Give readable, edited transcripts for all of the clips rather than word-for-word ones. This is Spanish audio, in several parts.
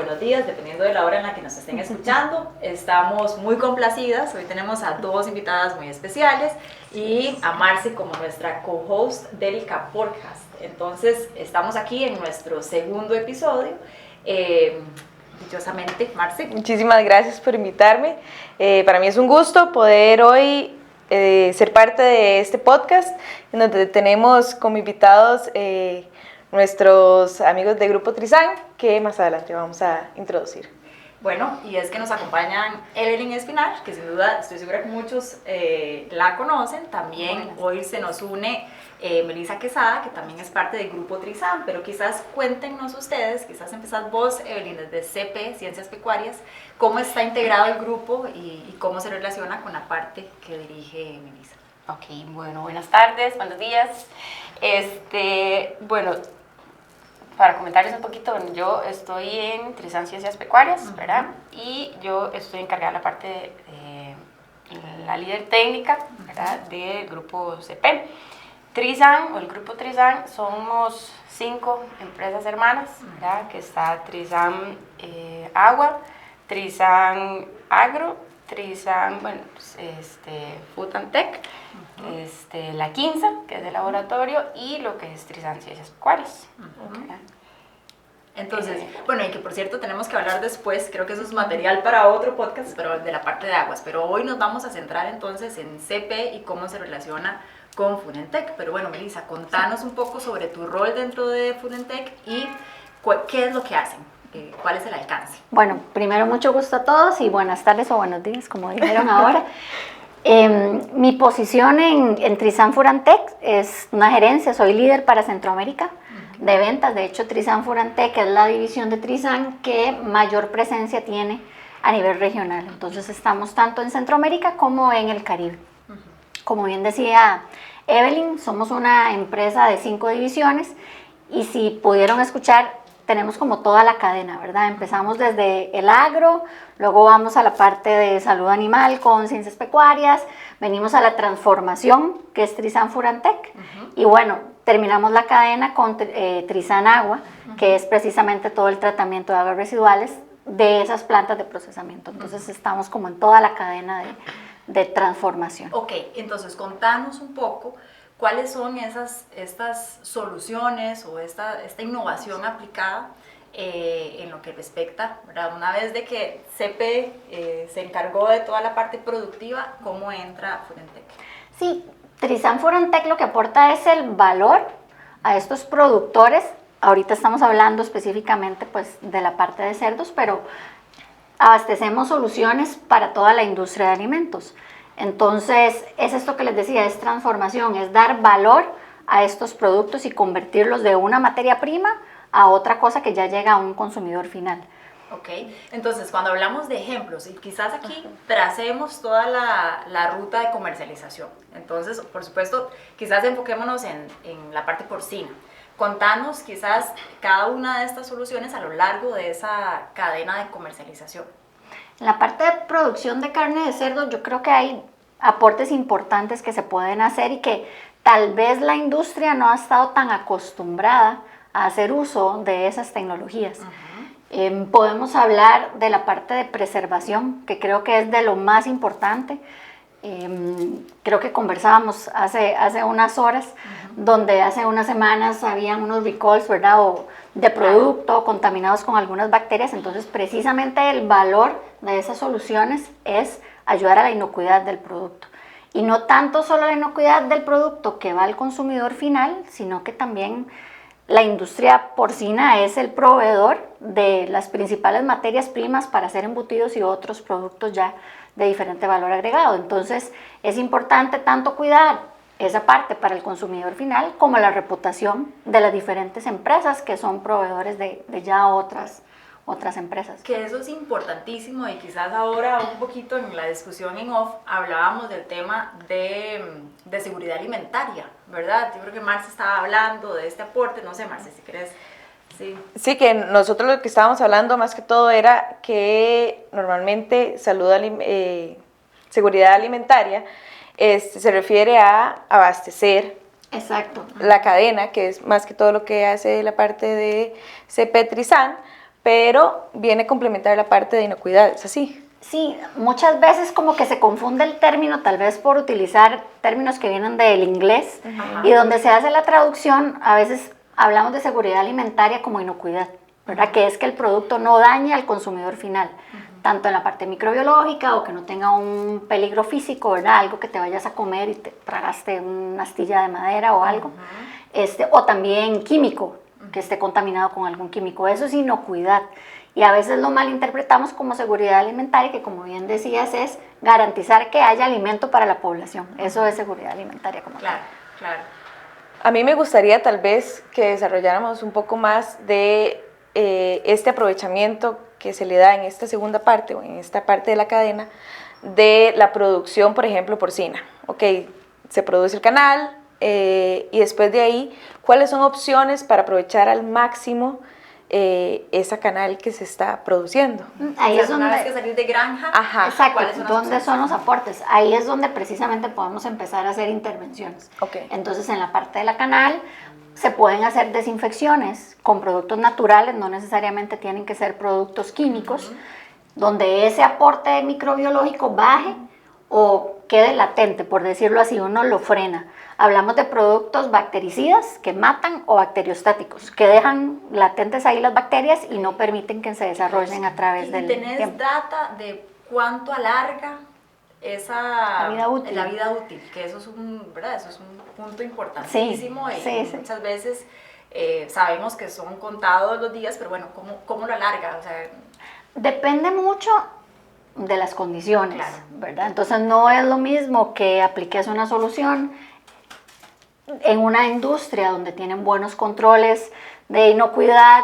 buenos días, dependiendo de la hora en la que nos estén escuchando. Estamos muy complacidas, hoy tenemos a dos invitadas muy especiales y a Marce como nuestra co-host del Podcast. Entonces, estamos aquí en nuestro segundo episodio. Dichosamente, Marce. Muchísimas gracias por invitarme. Para mí es un gusto poder hoy ser parte de este podcast, en donde tenemos como invitados nuestros amigos de Grupo Trizan, que más adelante vamos a introducir. Bueno, y es que nos acompañan Evelyn Espinar, que sin duda estoy segura que muchos la conocen. También hoy se nos une Melissa Quesada, que también es parte del Grupo Trizan, pero quizás cuéntenos ustedes, quizás empezás vos, Evelyn, desde CP, Ciencias Pecuarias, cómo está integrado el grupo y cómo se relaciona con la parte que dirige Melissa. Ok, bueno, buenas tardes, buenos días. Bueno, para comentarles un poquito, bueno, yo estoy en Trizan Ciencias Pecuarias, ¿verdad? Y yo estoy encargada de la parte de la líder técnica, ¿verdad? Del grupo CP. Trizan, o el grupo Trizan, somos 5 empresas hermanas, ¿verdad? Que está Trizan Agua, Trizan Agro, Trizan, bueno, Food and Tech, la Quinza, que es de laboratorio, y lo que es Trizan Ciencias Pecuarias. Okay. Entonces, bueno, y que por cierto tenemos que hablar después, creo que eso es material para otro podcast, pero de la parte de aguas, pero hoy nos vamos a centrar entonces en CP y cómo se relaciona con Food and Tech. Pero bueno, Melissa, contanos un poco sobre tu rol dentro de Food and Tech y qué es lo que hacen. ¿Cuál es el alcance? Bueno, primero mucho gusto a todos y buenas tardes o buenos días, como dijeron ahora. Mi posición en Trizan Food and Tech es una gerencia, soy líder para Centroamérica de ventas. De hecho, Trizan Food and Tech es la división de Trizan que mayor presencia tiene a nivel regional. Entonces estamos tanto en Centroamérica como en el Caribe. Como bien decía Evelyn, somos una empresa de 5 divisiones y si pudieron escuchar, tenemos como toda la cadena, ¿verdad? Empezamos desde el agro, luego vamos a la parte de salud animal con ciencias pecuarias, venimos a la transformación, que es Trizan Food and Tech, y bueno, terminamos la cadena con Trizan Agua, que es precisamente todo el tratamiento de aguas residuales de esas plantas de procesamiento. Entonces estamos como en toda la cadena de transformación. Ok, entonces contanos un poco cuáles son estas soluciones o esta innovación aplicada en lo que respecta, ¿verdad? Una vez de que CP se encargó de toda la parte productiva, ¿cómo entra Food and Tech? Sí, Trizan Food and Tech lo que aporta es el valor a estos productores. Ahorita estamos hablando específicamente pues, de la parte de cerdos, pero abastecemos soluciones para toda la industria de alimentos. Entonces, es esto que les decía, es transformación, es dar valor a estos productos y convertirlos de una materia prima a otra cosa que ya llega a un consumidor final. Ok, entonces cuando hablamos de ejemplos, y quizás aquí tracemos toda la ruta de comercialización. Entonces, por supuesto, quizás enfoquémonos en la parte porcina. Contanos quizás cada una de estas soluciones a lo largo de esa cadena de comercialización. En la parte de producción de carne de cerdo, yo creo que hay aportes importantes que se pueden hacer y que tal vez la industria no ha estado tan acostumbrada a hacer uso de esas tecnologías. Podemos hablar de la parte de preservación, que creo que es de lo más importante. Creo que conversábamos hace unas horas, donde hace unas semanas habían unos recalls, ¿verdad? O de producto contaminados con algunas bacterias. Entonces, precisamente el valor de esas soluciones es ayudar a la inocuidad del producto. Y no tanto solo la inocuidad del producto que va al consumidor final, sino que también la industria porcina es el proveedor de las principales materias primas para hacer embutidos y otros productos ya de diferente valor agregado. Entonces, es importante tanto cuidar esa parte para el consumidor final como la reputación de las diferentes empresas que son proveedores de ya otras empresas. Que eso es importantísimo y quizás ahora un poquito en la discusión en off hablábamos del tema de seguridad alimentaria, ¿verdad? Yo creo que Marce estaba hablando de este aporte, no sé Marce, si querés. Sí, que nosotros lo que estábamos hablando más que todo era que normalmente seguridad alimentaria se refiere a abastecer. Exacto. La cadena, que es más que todo lo que hace la parte de CP Trizan, pero viene a complementar la parte de inocuidad, ¿es así? Sí, muchas veces como que se confunde el término, tal vez por utilizar términos que vienen del inglés, y donde se hace la traducción, a veces hablamos de seguridad alimentaria como inocuidad, ¿verdad? Que es que el producto no dañe al consumidor final, tanto en la parte microbiológica o que no tenga un peligro físico, ¿verdad? Algo que te vayas a comer y te tragaste una astilla de madera o algo, o también químico, que esté contaminado con algún químico, eso es inocuidad. Y a veces lo malinterpretamos como seguridad alimentaria, que como bien decías es garantizar que haya alimento para la población. Eso es seguridad alimentaria como tal. Claro. A mí me gustaría tal vez que desarrolláramos un poco más de este aprovechamiento que se le da en esta segunda parte o en esta parte de la cadena de la producción, por ejemplo, porcina. Ok, se produce el canal y después de ahí, ¿cuáles son opciones para aprovechar al máximo esa canal que se está produciendo? Ahí es donde... Una vez que salir de granja, Exacto, ¿cuáles son las ¿dónde opciones? son los aportes? Ahí es donde precisamente podemos empezar a hacer intervenciones. Okay. Entonces, en la parte de la canal se pueden hacer desinfecciones con productos naturales, no necesariamente tienen que ser productos químicos, donde ese aporte microbiológico baje o quede latente, por decirlo así, uno lo frena. Hablamos de productos bactericidas que matan o bacteriostáticos, que dejan latentes ahí las bacterias y no permiten que se desarrollen a través del ¿Tenés tiempo. data de cuánto alarga La vida útil. la vida útil? Que eso es ¿verdad? Eso es un punto importantísimo y muchas veces sabemos que son contados los días, pero bueno, ¿cómo lo alarga? O sea, depende mucho de las condiciones, claro, ¿verdad? Entonces no es lo mismo que apliques una solución en una industria donde tienen buenos controles de inocuidad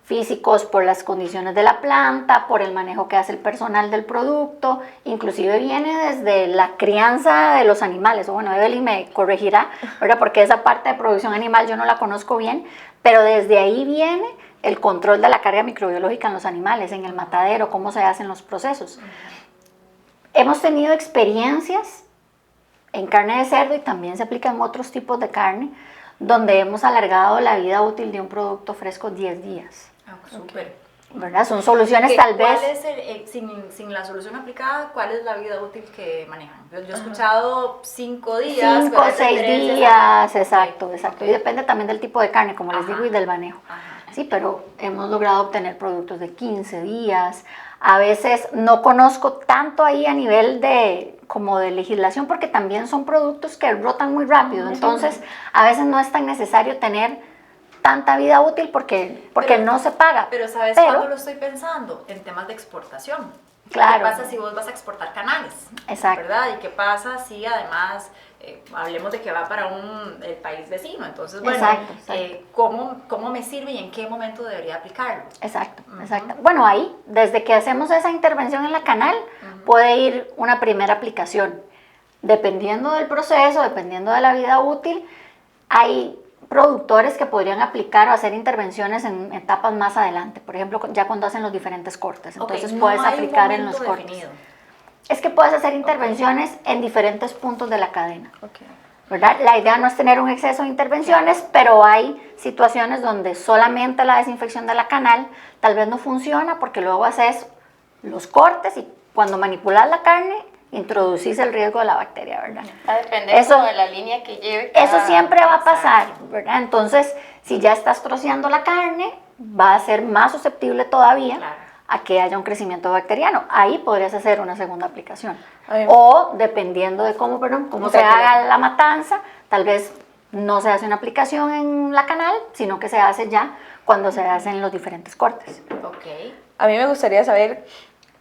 físicos por las condiciones de la planta, por el manejo que hace el personal del producto, inclusive viene desde la crianza de los animales, o bueno, Evelyn me corregirá, ¿verdad? Porque esa parte de producción animal yo no la conozco bien, pero desde ahí viene el control de la carga microbiológica en los animales, en el matadero, cómo se hacen los procesos. Hemos tenido experiencias en carne de cerdo y también se aplica en otros tipos de carne, donde hemos alargado la vida útil de un producto fresco 10 días. súper. ¿Verdad? Son soluciones tal ¿Cuál vez... es sin la solución aplicada, cuál es la vida útil que manejan? Yo he escuchado 5 días. 5 o 6 días, exacto. Okay. Y depende también del tipo de carne, como les digo, y del manejo. Ajá. Sí, pero hemos logrado obtener productos de 15 días. A veces no conozco tanto ahí a nivel como de legislación, porque también son productos que rotan muy rápido. Entonces, a veces no es tan necesario tener tanta vida útil porque no se paga. Pero ¿sabes cuándo lo estoy pensando? En temas de exportación. Claro. ¿Qué pasa si vos vas a exportar canales? Exacto. ¿Verdad? ¿Y qué pasa si además, hablemos de que va para el país vecino? Entonces, bueno, exacto. ¿cómo me sirve y en qué momento debería aplicarlo? Exacto. Bueno, ahí, desde que hacemos esa intervención en la canal, puede ir una primera aplicación. Dependiendo del proceso, dependiendo de la vida útil, hay productores que podrían aplicar o hacer intervenciones en etapas más adelante. Por ejemplo, ya cuando hacen los diferentes cortes. Entonces puedes aplicar en los cortes. Definido. Es que puedes hacer intervenciones en diferentes puntos de la cadena. ¿Verdad? La idea no es tener un exceso de intervenciones, pero hay situaciones donde solamente la desinfección de la canal tal vez no funciona porque luego haces los cortes y cuando manipulas la carne introducís el riesgo de la bacteria, ¿verdad? Va a depender de la línea que lleve. Eso siempre va a pasar, ¿verdad? Entonces, si ya estás troceando la carne, va a ser más susceptible todavía a que haya un crecimiento bacteriano. Ahí podrías hacer una segunda aplicación. O, dependiendo de cómo se haga la matanza, tal vez no se hace una aplicación en la canal, sino que se hace ya cuando se hacen los diferentes cortes. A mí me gustaría saber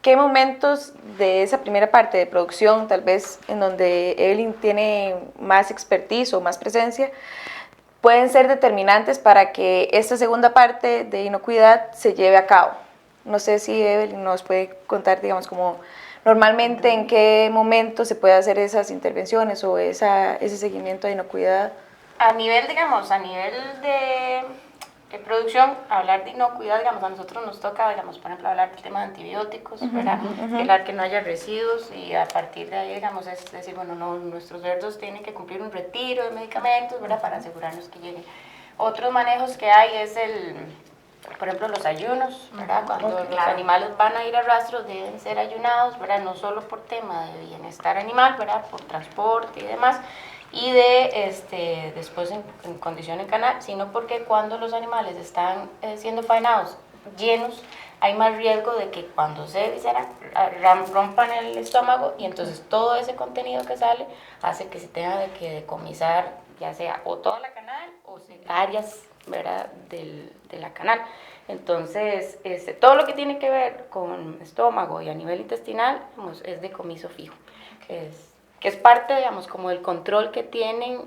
qué momentos de esa primera parte de producción, tal vez en donde Evelyn tiene más expertise o más presencia, pueden ser determinantes para que esta segunda parte de inocuidad se lleve a cabo. No sé si Evelyn nos puede contar, digamos, como normalmente en qué momento se puede hacer esas intervenciones o ese seguimiento de inocuidad. A nivel de producción, hablar de inocuidad, digamos, a nosotros nos toca, digamos, por ejemplo, hablar del tema de antibióticos, ¿verdad? Velar que no haya residuos y a partir de ahí, digamos, es decir, bueno, nuestros cerdos tienen que cumplir un retiro de medicamentos, ¿verdad? Para asegurarnos que lleguen. Otros manejos que hay es por ejemplo, los ayunos, ¿verdad? Cuando los animales van a ir a rastro deben ser ayunados, ¿verdad? No solo por tema de bienestar animal, ¿verdad? Por transporte y demás, y de después en condición en canal, sino porque cuando los animales están siendo faenados llenos, hay más riesgo de que cuando se visceran rompan el estómago y entonces todo ese contenido que sale hace que se tenga de que decomisar ya sea o toda la canal o áreas, ¿verdad? de la canal. Entonces, todo lo que tiene que ver con estómago y a nivel intestinal, digamos, es decomiso fijo, que es parte, digamos, como del control que tienen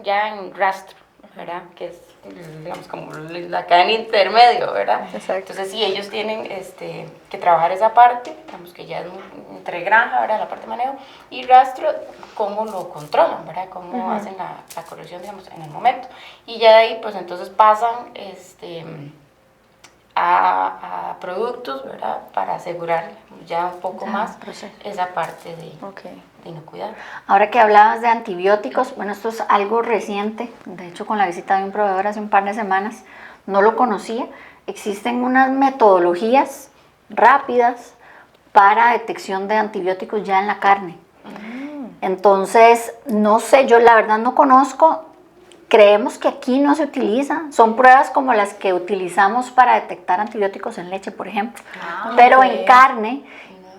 ya en rastro, ¿verdad? Que es, digamos, como la cadena intermedio, ¿verdad? Exacto. Entonces, sí, ellos tienen que trabajar esa parte, digamos, que ya es entre granja, ¿verdad? La parte de manejo, y rastro, cómo lo controlan, ¿verdad? Cómo hacen la corrección, digamos, en el momento. Y ya de ahí, pues, entonces pasan, a productos, ¿verdad? Para asegurar ya un poco más esa parte de inocuidad. Ahora que hablabas de antibióticos, bueno, esto es algo reciente, de hecho con la visita de un proveedor hace un par de semanas, no lo conocía. Existen unas metodologías rápidas para detección de antibióticos ya en la carne. Entonces, no sé, yo la verdad no conozco. Creemos que aquí no se utiliza, son pruebas como las que utilizamos para detectar antibióticos en leche, por ejemplo, pero en carne,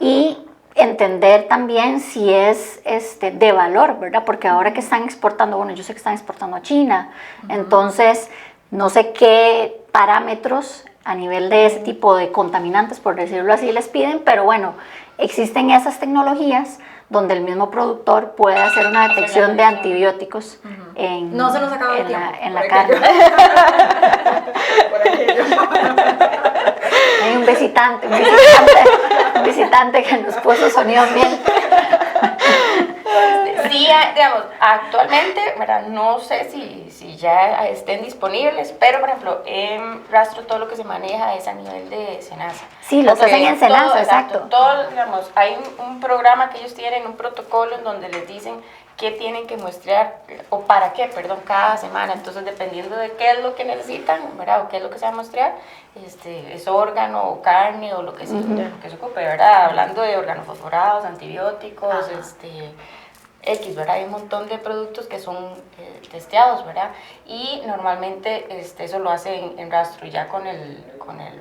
y entender también si es de valor, ¿verdad? Porque ahora que están exportando, bueno, yo sé que están exportando a China, entonces no sé qué parámetros a nivel de ese tipo de contaminantes, por decirlo así, les piden, pero bueno, existen esas tecnologías donde el mismo productor puede hacer una detección de antibióticos no se nos acaba el tiempo, en la carne. Hay un visitante que nos puso sonido bien. Sí, digamos, actualmente, ¿verdad? No sé si ya estén disponibles, pero por ejemplo, en rastro todo lo que se maneja es a nivel de SENASA. Sí, los hacen en SENASA, exacto. Todo, digamos, hay un programa que ellos tienen, un protocolo en donde les dicen qué tienen que muestrear, o para qué, perdón, cada semana. Entonces, dependiendo de qué es lo que necesitan, ¿verdad? O qué es lo que se va a muestrear, es órgano o carne o lo que se ocupe, ¿verdad? Hablando de organofosforados, antibióticos, X, ¿verdad? Hay un montón de productos que son testeados, ¿verdad? Y normalmente eso lo hacen en rastro ya con el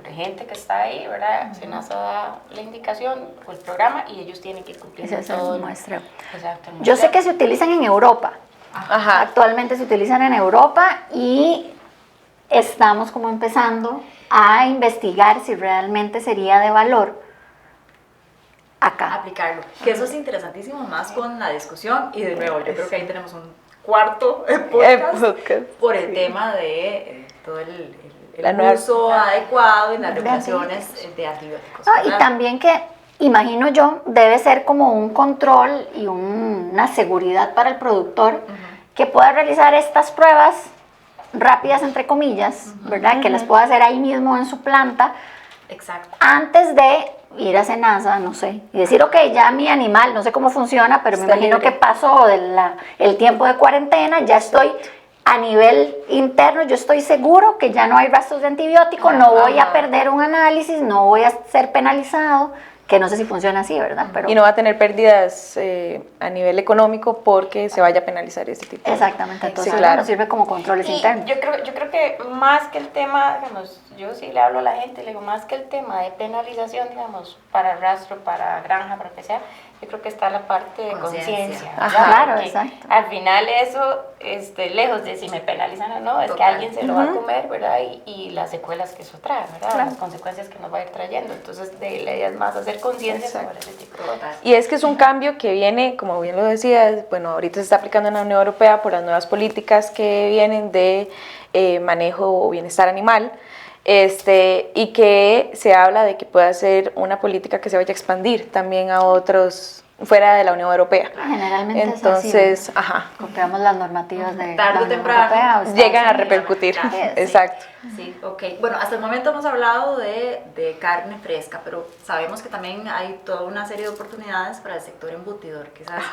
regente que está ahí, ¿verdad? SENASA da la indicación o el programa y ellos tienen que cumplir todo el muestreo. Exacto. Yo sé que se utilizan en Europa. Ajá. Actualmente se utilizan en Europa y estamos como empezando a investigar si realmente sería de valor acá. Aplicarlo. Que eso es interesantísimo, más con la discusión. Y de nuevo, yo creo que ahí tenemos un cuarto podcast por el tema de todo el uso adecuado y las regulaciones de antibióticos. Y también que, imagino yo, debe ser como un control y una seguridad para el productor que pueda realizar estas pruebas rápidas, entre comillas, ¿verdad? Que las pueda hacer ahí mismo en su planta. Exacto. Antes de ir a SENASA, no sé, y decir, ok, ya mi animal, no sé cómo funciona, pero me imagino que pasó el tiempo de cuarentena, ya estoy a nivel interno, yo estoy seguro que ya no hay rastros de antibiótico, no voy a perder un análisis, no voy a ser penalizado, que no sé si funciona así, ¿verdad? Pero, y no va a tener pérdidas a nivel económico porque se vaya a penalizar este tipo. Exactamente, entonces sí, claro. nos sirve como controles internos. Yo creo que más que el tema, digamos, yo sí le hablo a la gente, le digo, más que el tema de penalización, digamos, para rastro, para granja, para lo que sea, yo creo que está la parte de conciencia. Claro, exacto. Al final eso, lejos de si me penalizan o no, es que alguien se lo va a comer, ¿verdad? Y las secuelas que eso trae, ¿verdad? Las consecuencias que nos va a ir trayendo. Entonces, la idea es más hacer conciencia sobre ese tipo de cosas. Y es que es un cambio que viene, como bien lo decías, bueno, ahorita se está aplicando en la Unión Europea por las nuevas políticas que vienen de manejo o bienestar animal. Y que se habla de que pueda ser una política que se vaya a expandir también a otros fuera de la Unión Europea. Generalmente entonces, es así, copiamos las normativas de tarde la o temprano llegan a repercutir. Exacto. Sí, ok. Bueno, hasta el momento hemos hablado de carne fresca, pero sabemos que también hay toda una serie de oportunidades para el sector embutidor. Quizás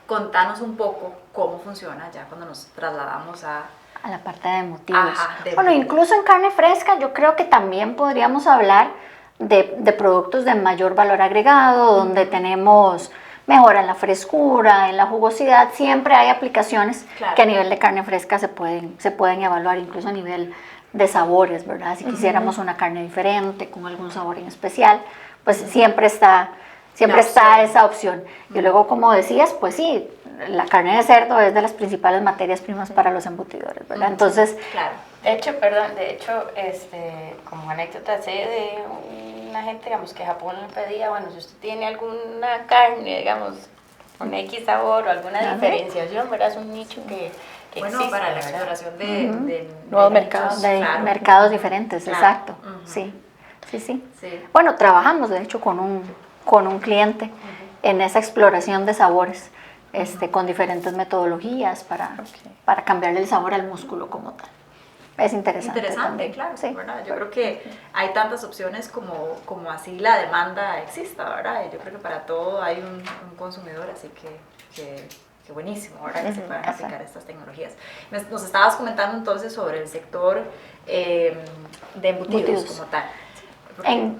contanos un poco cómo funciona ya cuando nos trasladamos a a la parte de embutidos. Ajá, de Bueno, embutidos. incluso en carne fresca yo creo que también podríamos hablar de productos de mayor valor agregado, donde tenemos mejora en la frescura, en la jugosidad. Siempre hay aplicaciones Claro. que a nivel de carne fresca se pueden evaluar, incluso a nivel de sabores, ¿verdad? Si quisiéramos una carne diferente, con algún sabor en especial, pues siempre está esa opción. Y luego, como decías, pues sí, la carne de cerdo es de las principales materias primas para los embutidores, ¿verdad? Entonces, Claro. De hecho, como anécdota, sé de una gente, digamos, que Japón le pedía, bueno, si usted tiene alguna carne, digamos, con X sabor o alguna diferenciación, ¿verdad? Es un nicho que Bueno, existe, para la ¿verdad? exploración de Nuevos nichos, mercados. de claro. mercados diferentes, Claro. exacto. Ujú. Sí. Sí. Bueno, trabajamos de hecho con un cliente en esa exploración de sabores, con diferentes metodologías para cambiarle el sabor al músculo como tal. Es interesante. Interesante, también. claro, Sí. ¿verdad? Yo creo que hay tantas opciones como así la demanda exista, ¿verdad? Y yo creo que para todo hay un consumidor, así que buenísimo, ¿verdad? Que se puedan Exacto. aplicar estas tecnologías. Nos estabas comentando entonces sobre el sector de embutidos Embutidos. como tal. Porque-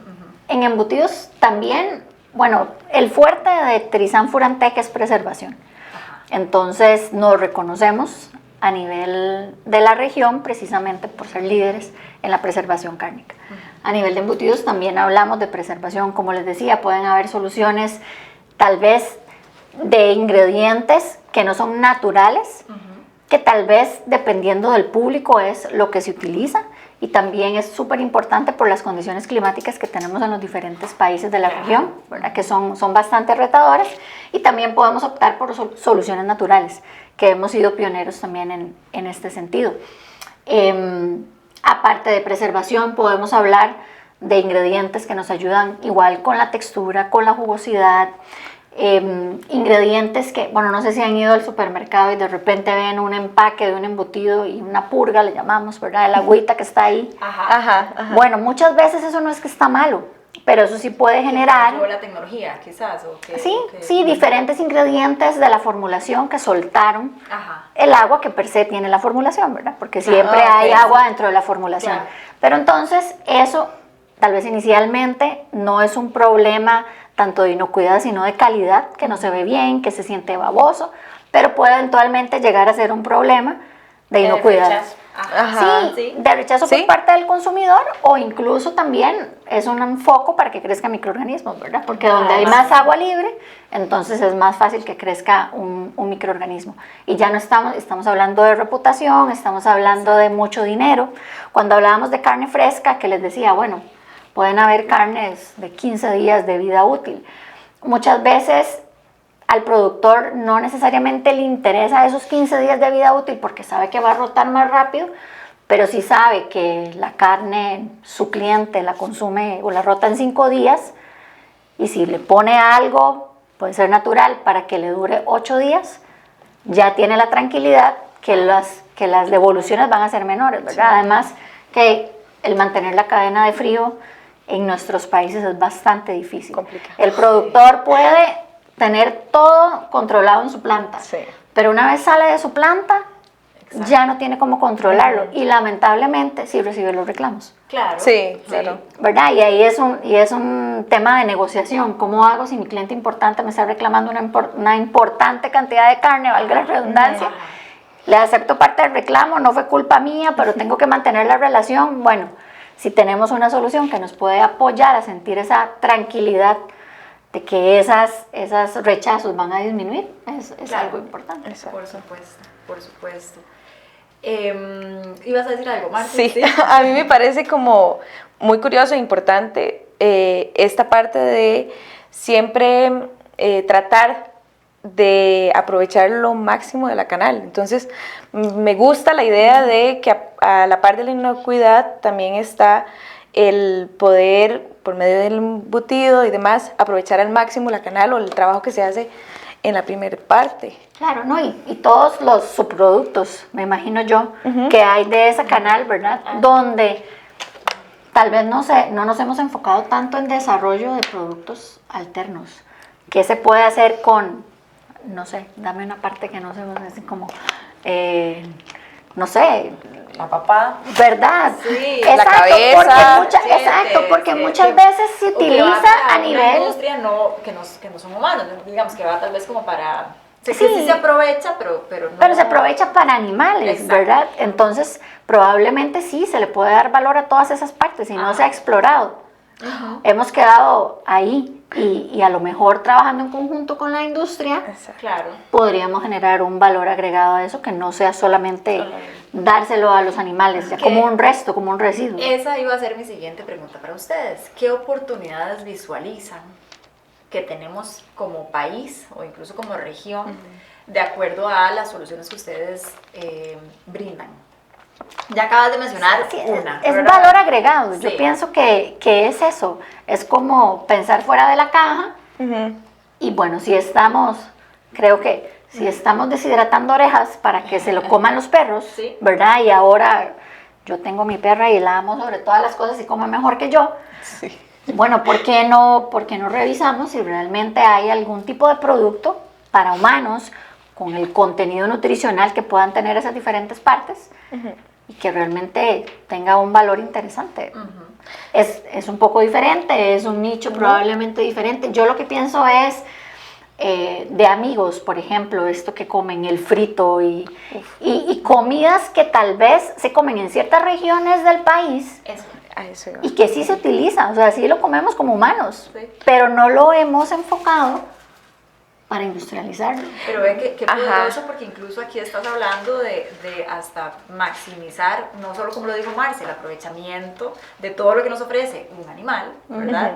En embutidos también, bueno, el fuerte de Trizan Furantec es preservación. Ajá. Entonces nos reconocemos a nivel de la región precisamente por ser líderes en la preservación cárnica. A nivel de embutidos también hablamos de preservación, como les decía, pueden haber soluciones tal vez de ingredientes que no son naturales, que tal vez dependiendo del público es lo que se utiliza, y también es súper importante por las condiciones climáticas que tenemos en los diferentes países de la región, ¿verdad? Que son bastante retadoras, y también podemos optar por soluciones naturales, que hemos sido pioneros también en este sentido. Aparte de preservación, podemos hablar de ingredientes que nos ayudan igual con la textura, con la jugosidad, ingredientes que, bueno, no sé si han ido al supermercado y de repente ven un empaque de un embutido y una purga, le llamamos, ¿verdad? El agüita que está ahí. Ajá. Bueno, muchas veces eso no es que está malo, pero eso sí puede generar... ¿O la tecnología, quizás? ¿O qué- Sí, o qué- sí, diferentes ingredientes de la formulación que soltaron Ajá. el agua que per se tiene la formulación, ¿verdad? Porque siempre hay ok, agua dentro de la formulación. Claro. Pero entonces eso, tal vez inicialmente, no es un problema tanto de inocuidad, sino de calidad, que no se ve bien, que se siente baboso, pero puede eventualmente llegar a ser un problema de inocuidad. Rechazo. Ajá. Sí, de rechazo Sí. por parte del consumidor, o incluso también es un foco para que crezcan microorganismos, ¿verdad? Porque donde hay más agua libre, entonces es más fácil que crezca un microorganismo. Y ya no estamos hablando de reputación, estamos hablando de mucho dinero. Cuando hablábamos de carne fresca, que les decía, bueno, pueden haber carnes de 15 días de vida útil. Muchas veces al productor no necesariamente le interesa esos 15 días de vida útil porque sabe que va a rotar más rápido, pero sí sabe que la carne su cliente la consume o la rota en 5 días, y si le pone algo, puede ser natural, para que le dure 8 días, ya tiene la tranquilidad que las devoluciones van a ser menores, ¿verdad? Sí. Además que el mantener la cadena de frío en nuestros países es bastante difícil. Complicado. El productor puede tener todo controlado en su planta, Sí. pero una vez sale de su planta, ya no tiene cómo controlarlo, y lamentablemente sí recibe los reclamos, Claro. Sí, claro. ¿verdad? Y ahí es un tema de negociación. ¿Cómo hago si mi cliente importante me está reclamando una importante cantidad de carne, valga la redundancia? Ajá. Le acepto parte del reclamo, no fue culpa mía, pero tengo que mantener la relación. Bueno, si tenemos una solución que nos puede apoyar a sentir esa tranquilidad de que esas rechazos van a disminuir, es Claro. algo importante. Exacto. Por supuesto. ¿Ibas a decir algo más? Sí, a mí me parece como muy curioso e importante esta parte de siempre tratar de aprovechar lo máximo de la canal. Entonces, me gusta la idea de que a la par de la inocuidad también está el poder, por medio del embutido y demás, aprovechar al máximo la canal o el trabajo que se hace en la primera parte. Claro, ¿no? Y todos los subproductos, me imagino yo, que hay de ese canal, ¿verdad? Donde tal vez no nos hemos enfocado tanto en desarrollo de productos alternos. ¿Qué se puede hacer con, no sé, dame una parte que no sé, así como no sé, La papada. ¿verdad? Sí, la cabeza. Porque muchas veces se o que va utiliza para a una nivel... industria que no son humanos, digamos que va tal vez como para... Sé Sí. que sí se aprovecha, pero no... Pero se aprovecha para animales, Exacto. ¿verdad? Entonces, probablemente sí, se le puede dar valor a todas esas partes y no se ha explorado. Hemos quedado ahí y a lo mejor trabajando en conjunto con la industria, Claro. podríamos generar un valor agregado a eso que no sea solamente dárselo a los animales, ya ¿Qué? como un resto, como un residuo. Esa iba a ser mi siguiente pregunta para ustedes. ¿Qué oportunidades visualizan que tenemos como país o incluso como región de acuerdo a las soluciones que ustedes brindan? Ya acabas de mencionar Sí, una. es ¿verdad? valor agregado. Yo Sí. pienso que es eso. Es como pensar fuera de la caja. Ujú. Y bueno, creo que si estamos deshidratando orejas para que se lo coman los perros, Sí. ¿verdad? Y ahora yo tengo mi perra y la amo sobre todas las cosas y come mejor que yo. Sí. Bueno, ¿por qué no revisamos si realmente hay algún tipo de producto para humanos con el contenido nutricional que puedan tener esas diferentes partes y que realmente tenga un valor interesante? Es un poco diferente, es un nicho probablemente diferente. Yo lo que pienso es de amigos, por ejemplo, esto que comen el frito y comidas que tal vez se comen en ciertas regiones del país Eso. A eso iba. y que sí se utiliza, o sea, sí lo comemos como humanos, Sí. pero no lo hemos enfocado para industrializarlo. Pero ve que Ajá. poderoso, porque incluso aquí estás hablando de hasta maximizar, no solo como lo dijo Marce, el aprovechamiento de todo lo que nos ofrece un animal, ¿verdad?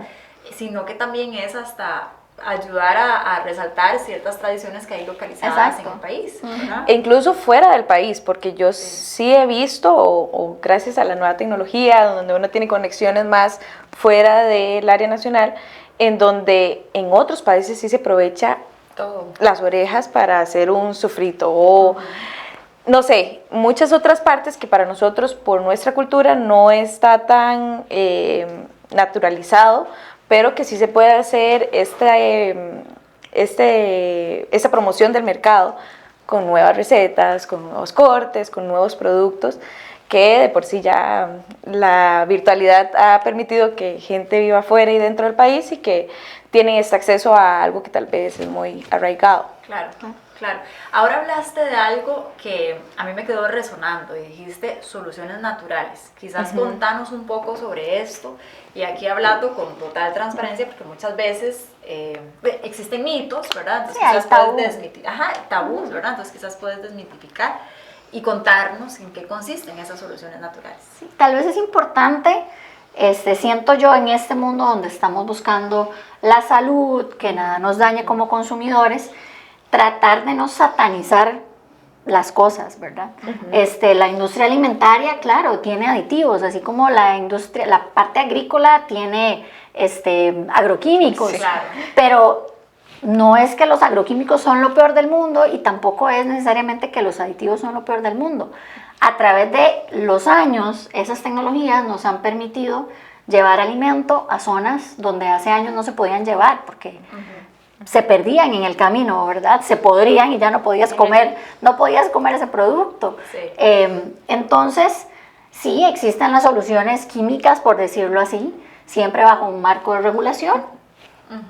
Sino que también es hasta ayudar a resaltar ciertas tradiciones que hay localizadas Exacto. en el país, ¿verdad? E incluso fuera del país, porque yo sí he visto, o gracias a la nueva tecnología, donde uno tiene conexiones más fuera del área nacional, en donde en otros países sí se aprovecha Todo. las orejas para hacer un sofrito o no sé, muchas otras partes que para nosotros por nuestra cultura no está tan naturalizado, pero que sí se puede hacer esta promoción del mercado con nuevas recetas, con nuevos cortes, con nuevos productos, que de por sí ya la virtualidad ha permitido que gente viva fuera y dentro del país y que tienen este acceso a algo que tal vez es muy arraigado. Claro, claro. Ahora hablaste de algo que a mí me quedó resonando y dijiste soluciones naturales. Quizás contanos un poco sobre esto y aquí hablando con total transparencia porque muchas veces existen mitos, ¿verdad? Entonces Sí, hay quizás puedes tabú. desmitificar, tabús, ¿verdad? Entonces quizás puedes desmitificar y contarnos en qué consisten esas soluciones naturales. Sí, tal vez es importante, siento yo en este mundo donde estamos buscando la salud, que nada nos dañe como consumidores, tratar de no satanizar las cosas, ¿verdad? La industria alimentaria, claro, tiene aditivos, así como la parte agrícola tiene agroquímicos, Sí, claro. pero no es que los agroquímicos son lo peor del mundo y tampoco es necesariamente que los aditivos son lo peor del mundo. A través de los años, esas tecnologías nos han permitido llevar alimento a zonas donde hace años no se podían llevar porque se perdían en el camino, ¿verdad? Se podrían y ya no podías comer ese producto. Sí. Entonces, sí existen las soluciones químicas, por decirlo así, siempre bajo un marco de regulación,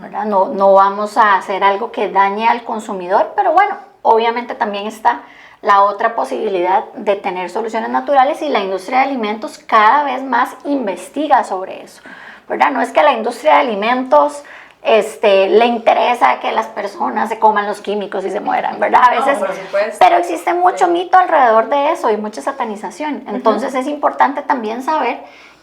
¿verdad? No vamos a hacer algo que dañe al consumidor, pero bueno, obviamente también está la otra posibilidad de tener soluciones naturales y la industria de alimentos cada vez más investiga sobre eso, ¿verdad? No es que a la industria de alimentos le interesa que las personas se coman los químicos y se mueran, ¿verdad? A veces, por supuesto. pero existe mucho mito alrededor de eso y mucha satanización. Entonces es importante también saber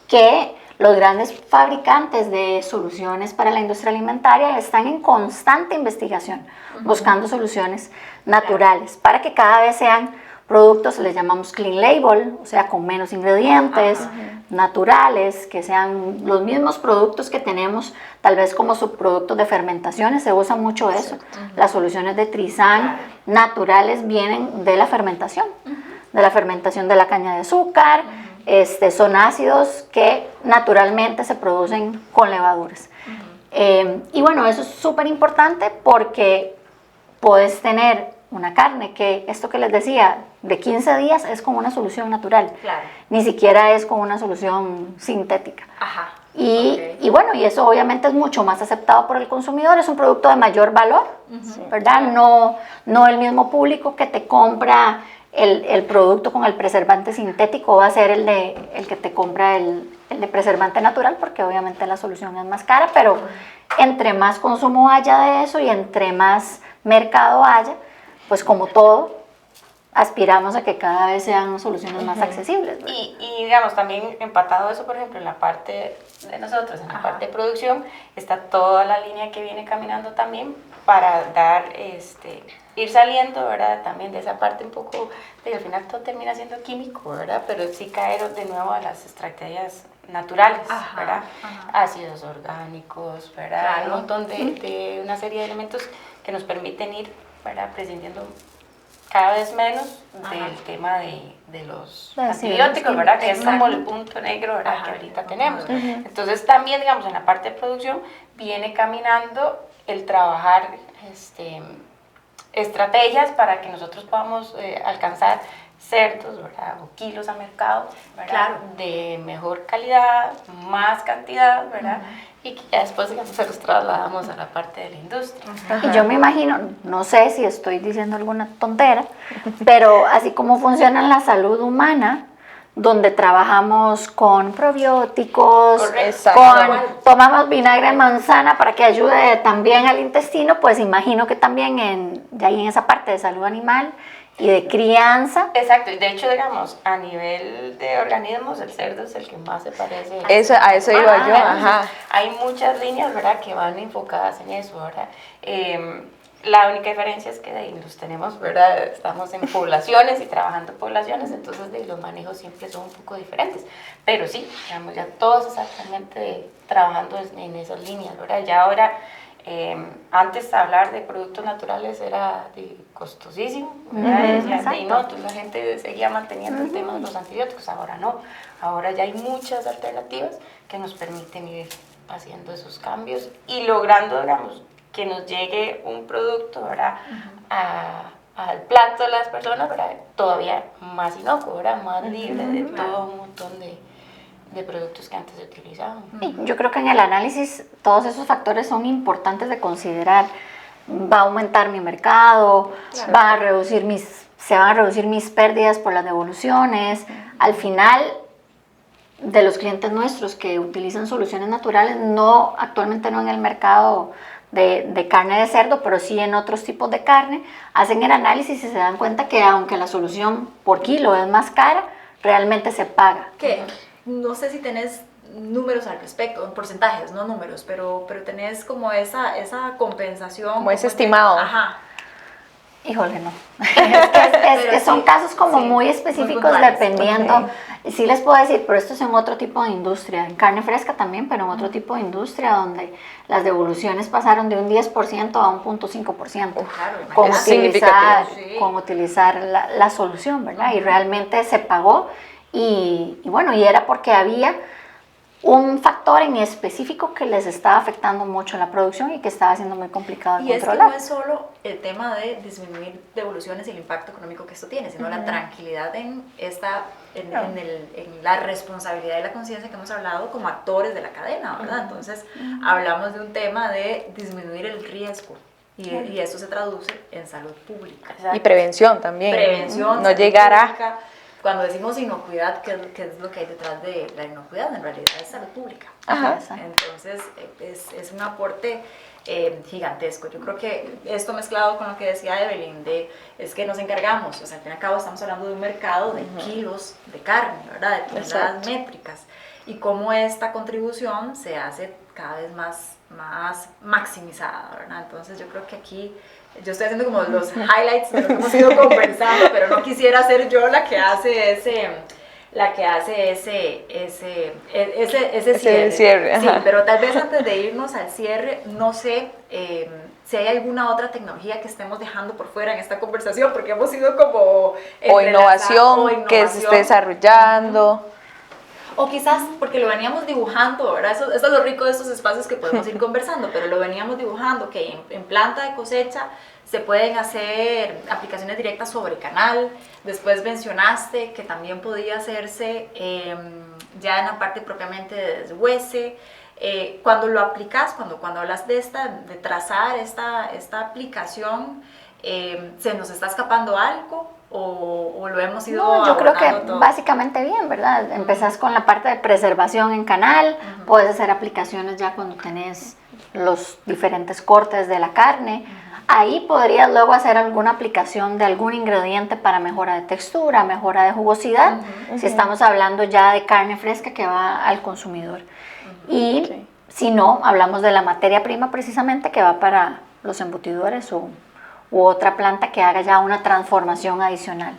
que los grandes fabricantes de soluciones para la industria alimentaria están en constante investigación, buscando soluciones naturales para que cada vez sean productos, les llamamos clean label, o sea, con menos ingredientes, naturales, que sean los mismos productos que tenemos, tal vez como subproductos de fermentaciones, se usa mucho eso. Las soluciones de Trizan naturales vienen de la fermentación de la caña de azúcar, son ácidos que naturalmente se producen con levaduras. Y bueno, eso es súper importante porque puedes tener una carne, que esto que les decía, de 15 días es con una solución natural, Claro. ni siquiera es con una solución sintética. Ajá. Y bueno, y eso obviamente es mucho más aceptado por el consumidor, es un producto de mayor valor, ¿verdad? No el mismo público que te compra el producto con el preservante sintético va a ser el que te compra el de preservante natural, porque obviamente la solución es más cara, pero entre más consumo haya de eso y entre más mercado haya, pues como todo, aspiramos a que cada vez sean soluciones más accesibles, ¿verdad? Y digamos, también empatado eso, por ejemplo, en la parte de nosotros, en la parte de producción, está toda la línea que viene caminando también para dar, ir saliendo, ¿verdad? También de esa parte un poco, de que al final todo termina siendo químico, ¿verdad? Pero sí caer de nuevo a las estrategias naturales, ¿verdad? Ácidos orgánicos, ¿verdad? Claro. Un montón de una serie de elementos que nos permiten ir, ¿verdad? Prescindiendo cada vez menos del tema de los antibióticos, ¿verdad? Que es como el punto negro, ¿verdad? Que ahorita tenemos. Entonces también, digamos, en la parte de producción viene caminando el trabajar estrategias para que nosotros podamos alcanzar cerdos, ¿verdad? O kilos a mercado, ¿verdad? Claro. De mejor calidad, más cantidad, ¿verdad? Y que ya después, digamos, se los trasladamos a la parte de la industria. Y yo me imagino, no sé si estoy diciendo alguna tontera, pero así como funciona en la salud humana, donde trabajamos con probióticos, tomamos vinagre de manzana para que ayude también al intestino, pues imagino que también ya en esa parte de salud animal y de crianza. Exacto, y de hecho, digamos, a nivel de organismos, el cerdo es el que más se parece. A eso iba yo, ajá. Hay muchas líneas, ¿verdad?, que van enfocadas en eso, ¿verdad? La única diferencia es que los tenemos, ¿verdad? Estamos en poblaciones y trabajando en poblaciones, entonces los manejos siempre son un poco diferentes. Pero sí, digamos, ya todos exactamente trabajando en esas líneas, ¿verdad? Ya ahora, antes hablar de productos naturales era costosísimo, ¿verdad? Y no, la gente seguía manteniendo el tema de los antibióticos, ahora no. Ahora ya hay muchas alternativas que nos permiten ir haciendo esos cambios y logrando, digamos, que nos llegue un producto, ¿verdad? Al plato de las personas, ¿verdad? Todavía más inocuo, ¿verdad? Más libre de todo un montón de productos que antes se utilizaban. Y yo creo que en el análisis todos esos factores son importantes de considerar. Va a aumentar mi mercado, se van a reducir mis pérdidas por las devoluciones. Al final, de los clientes nuestros que utilizan soluciones naturales, actualmente no en el mercado de carne de cerdo, pero sí en otros tipos de carne, hacen el análisis y se dan cuenta que aunque la solución por kilo es más cara, realmente se paga. Que no sé si tenés números al respecto, porcentajes, no números, pero tenés como esa compensación. Como ese estimado. Ajá. Híjole, no. Es que son casos como muy específicos muy dependiendo. Okay. Sí les puedo decir, pero esto es en otro tipo de industria, en carne fresca también, pero en otro tipo de industria donde las devoluciones pasaron de un 10% a un 0.5%. Claro, con utilizar la solución, ¿verdad? Y realmente se pagó y bueno, y era porque había un factor en específico que les estaba afectando mucho la producción y que estaba siendo muy complicado de controlar. Y es que no es solo el tema de disminuir devoluciones y el impacto económico que esto tiene, sino la tranquilidad en la responsabilidad y la conciencia que hemos hablado como actores de la cadena, ¿verdad? Entonces, hablamos de un tema de disminuir el riesgo. Y eso se traduce en salud pública. Y prevención también. Prevención. No llegará. Pública. Cuando decimos inocuidad, ¿qué es lo que hay detrás de la inocuidad? En realidad es salud pública. Ajá. Entonces, es un aporte gigantesco. Yo creo que esto mezclado con lo que decía Evelyn, es que nos encargamos, o sea, al fin y al cabo estamos hablando de un mercado de kilos de carne, ¿verdad? De toneladas métricas. Y cómo esta contribución se hace cada vez más maximizada, ¿verdad? Entonces, yo creo que aquí yo estoy haciendo como los highlights de lo que hemos ido conversando, pero no quisiera ser yo la que hace ese cierre. Sí, pero tal vez antes de irnos al cierre, no sé si hay alguna otra tecnología que estemos dejando por fuera en esta conversación, porque hemos ido como o innovación que se esté desarrollando. O quizás porque lo veníamos dibujando, ¿verdad? Eso es lo rico de estos espacios que podemos ir conversando, pero lo veníamos dibujando, que en planta de cosecha se pueden hacer aplicaciones directas sobre canal. Después mencionaste que también podía hacerse ya en la parte propiamente de deshuese. Cuando lo aplicas, cuando hablas de trazar esta aplicación, ¿se nos está escapando algo o lo hemos ido No, yo creo que abordando todo? básicamente bien, ¿verdad? Empezás con la parte de preservación en canal, puedes hacer aplicaciones ya cuando tenés los diferentes cortes de la carne. Ahí podrías luego hacer alguna aplicación de algún ingrediente para mejora de textura, mejora de jugosidad, si estamos hablando ya de carne fresca que va al consumidor. Y si no, hablamos de la materia prima precisamente que va para los embutidores u otra planta que haga ya una transformación adicional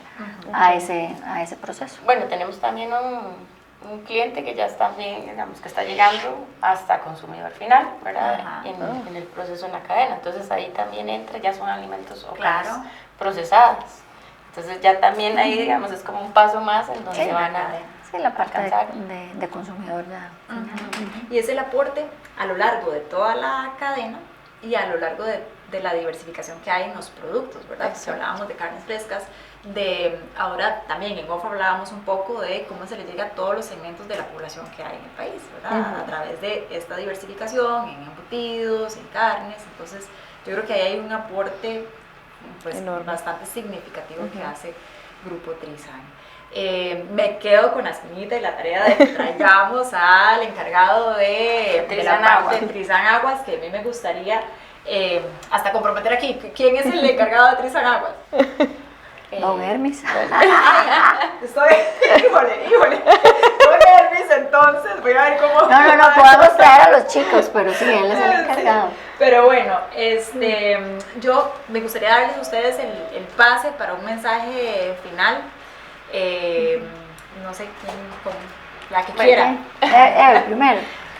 a ese proceso. Bueno, tenemos también un cliente que ya está bien, digamos, que está llegando hasta consumidor final, ¿verdad? En el proceso en la cadena. Entonces ahí también entra, ya son alimentos o carnes procesados. Entonces ya también ahí, digamos, es como un paso más en donde van a... Sí, la parte alcanzar. de consumidor ya. Y es el aporte a lo largo de toda la cadena y a lo largo de la diversificación que hay en los productos, ¿verdad? Si hablábamos de carnes frescas, ahora también en OFF hablábamos un poco de cómo se le llega a todos los segmentos de la población que hay en el país, ¿verdad? A través de esta diversificación en embutidos, en carnes. Entonces yo creo que ahí hay un aporte pues bastante significativo que hace Grupo Trizan. Me quedo con la espinita y la tarea de que traigamos al encargado de la parte de Trizan Aguas, que a mí me gustaría hasta comprometer aquí. ¿Quién es el encargado de Trizan Aguas? Don Hermes. Híjole. Don Hermes, entonces voy a ver cómo... No, podemos traer a los chicos, pero sí, él es el encargado. Pero bueno, yo me gustaría darles a ustedes el pase para un mensaje final. No sé quién, la que quiera. Primero.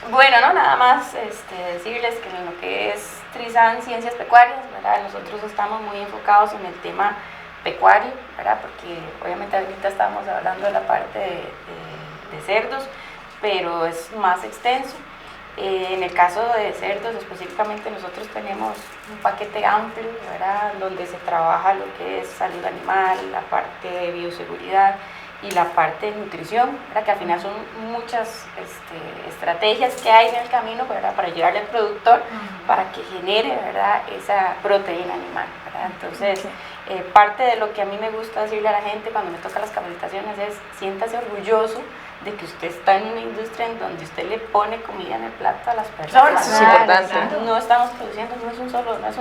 Bueno, no, nada más decirles que en lo que es Trizan Ciencias Pecuarias, ¿verdad? Nosotros estamos muy enfocados en el tema pecuario, ¿verdad? Porque obviamente ahorita estamos hablando de la parte de cerdos, pero es más extenso. En el caso de cerdos específicamente nosotros tenemos un paquete amplio, ¿verdad? Donde se trabaja lo que es salud animal, la parte de bioseguridad y la parte de nutrición, ¿verdad? Que al final son muchas estrategias que hay en el camino, ¿verdad? Para ayudarle al productor para que genere, ¿verdad? Esa proteína animal, ¿verdad? Entonces, parte de lo que a mí me gusta decirle a la gente cuando me toca las capacitaciones es: siéntase orgulloso de que usted está en una industria en donde usted le pone comida en el plato a las personas. Eso es importante. No estamos produciendo, no es un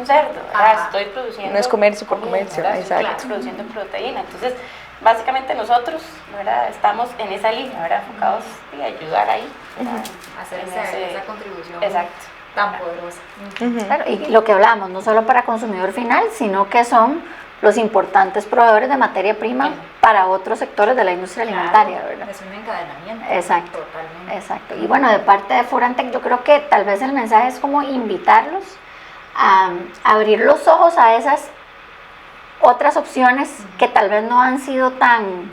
cerdo, ¿verdad? Estoy produciendo... No es comercio por comida, comercio, ¿verdad? exacto. Estoy produciendo proteína. Entonces, básicamente nosotros, ¿verdad? Estamos en esa línea, ¿verdad? Enfocados en ayudar ahí, ¿verdad? Hacer esa contribución tan poderosa. Claro, y lo que hablamos, no solo para consumidor final, sino que son los importantes proveedores de materia prima para otros sectores de la industria alimentaria, ¿verdad? Es un encadenamiento. Exacto. Totalmente. Exacto. Y bueno, de parte de Furantec, yo creo que tal vez el mensaje es como invitarlos a abrir los ojos a esas otras opciones que tal vez no han sido tan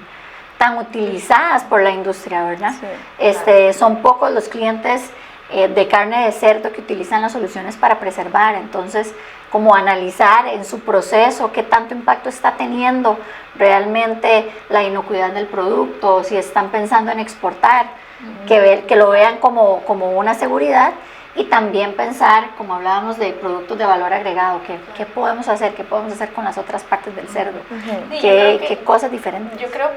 utilizadas por la industria, ¿verdad? Sí. Son pocos los clientes de carne de cerdo que utilizan las soluciones para preservar, entonces como analizar en su proceso qué tanto impacto está teniendo realmente la inocuidad del producto, si están pensando en exportar, que lo vean como una seguridad, y también pensar, como hablábamos de productos de valor agregado, qué podemos hacer con las otras partes del cerdo, qué cosas diferentes. Yo creo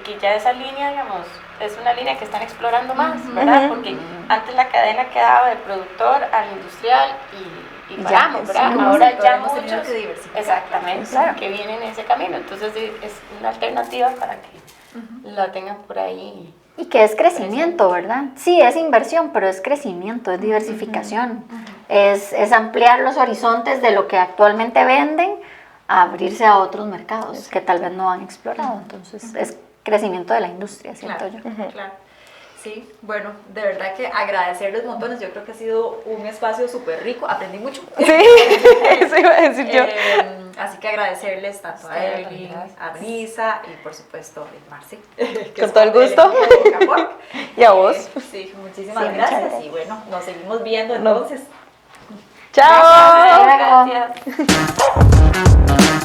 que ya esa línea, digamos, es una línea que están explorando más, ¿verdad? Porque antes la cadena quedaba del productor al industrial y paramos, ¿verdad? Ahora ya muchos, exactamente, que vienen en ese camino. Entonces es una alternativa para que la tengan por ahí. Y que es crecimiento, ¿verdad? Sí, es inversión, pero es crecimiento, es diversificación, es ampliar los horizontes de lo que actualmente venden, a abrirse a otros mercados que tal vez no han explorado. Entonces es crecimiento de la industria, siento yo. Claro. Sí, bueno, de verdad que agradecerles montones. Yo creo que ha sido un espacio súper rico, aprendí mucho. Sí, eso iba a decir yo. Así que agradecerles tanto a Ustedes, Evelyn, gracias. a Melissa y por supuesto a Marce. que Con es todo el parte del gusto. equipo de Bocapork. Y a vos. Sí, muchísimas Sí, muchas gracias. gracias. Y bueno, nos seguimos viendo No. entonces. ¡Chao! Hasta luego. Gracias.